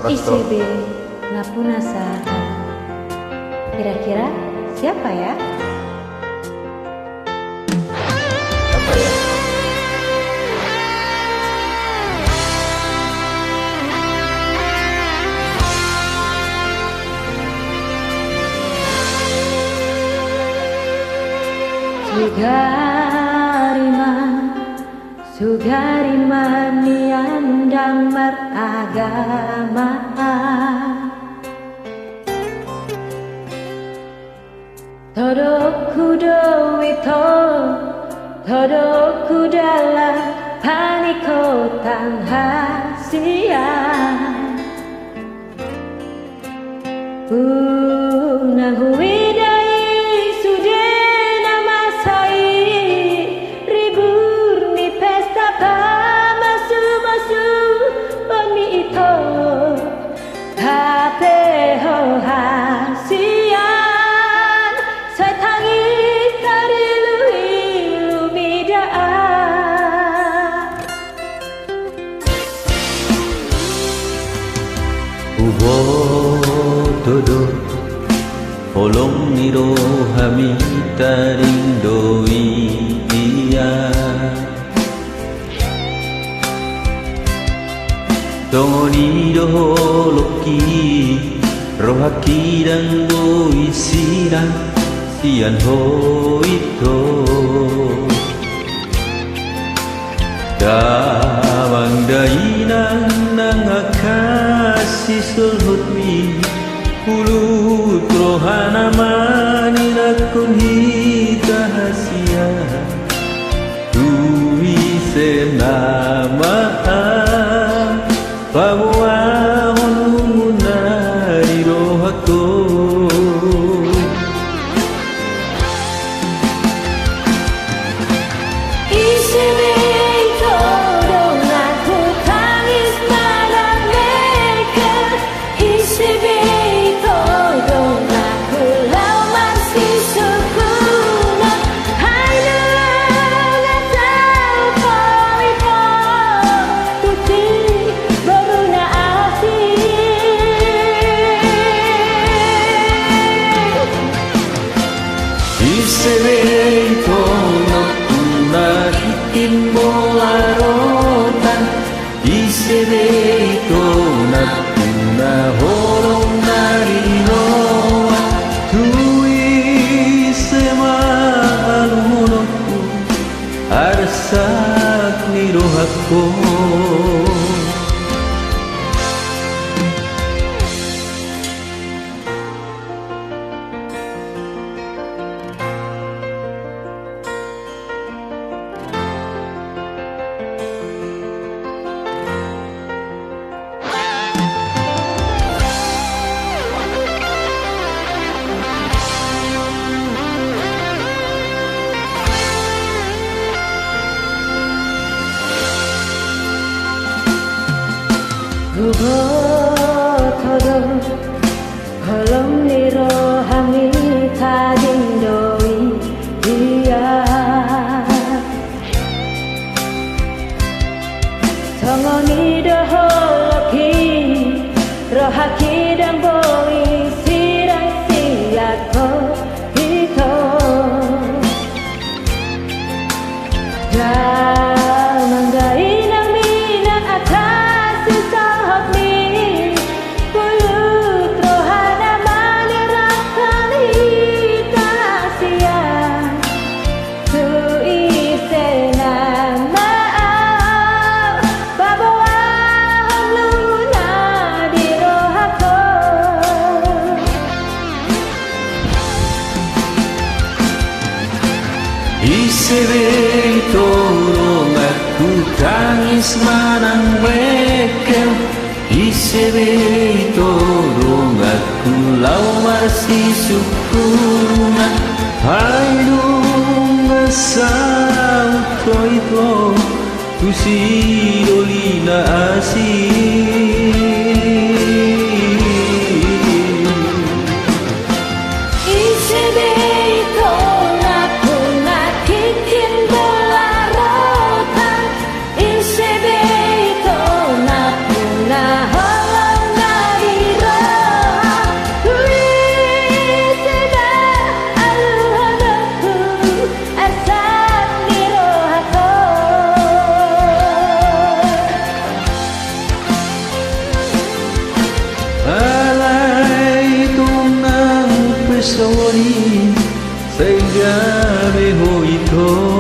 ICB Ngapuna Saha. Kira-kira siapa ya? Apa ya? Sugariman yang damar agama, Todokku doito, todokku dalam paniko tanghasia. Unang huwidai sudena masai, ribur ni pesta pamasu-masu pami ito, kape ho hasian, saya tangis dari lumidaan. Ubo todo Olong niro hami tarindoi iya Tongo niro loki Rohaki dan doi siran Sian ho ito Dawang dainan nang akasi sulhut mi Ulu trohana manirakun hita hasia Tui senama Pamua honumuna irohako Isebito no kunahitin molarotan Isebito na kunahorong narinoa Tui semalunoku Arsak nirohako Ubo todo Holong niro hami tadindoi iya Tongo nido holoki Rohaki dan boi sirang siako hito Damang dainang minang atas susahot mi Pulut rohana manirakan hita hasia Tui senama Babawa hongluna di rohako Isebito aku tangis manang wekel Isebito aku lau marsi sukuna Haidung asau toito Tusidolina asih Isebito naku nakikin belarotan Isebito naku naholong စောနီစိတ်ဓာတ်တွေဟိုဤထို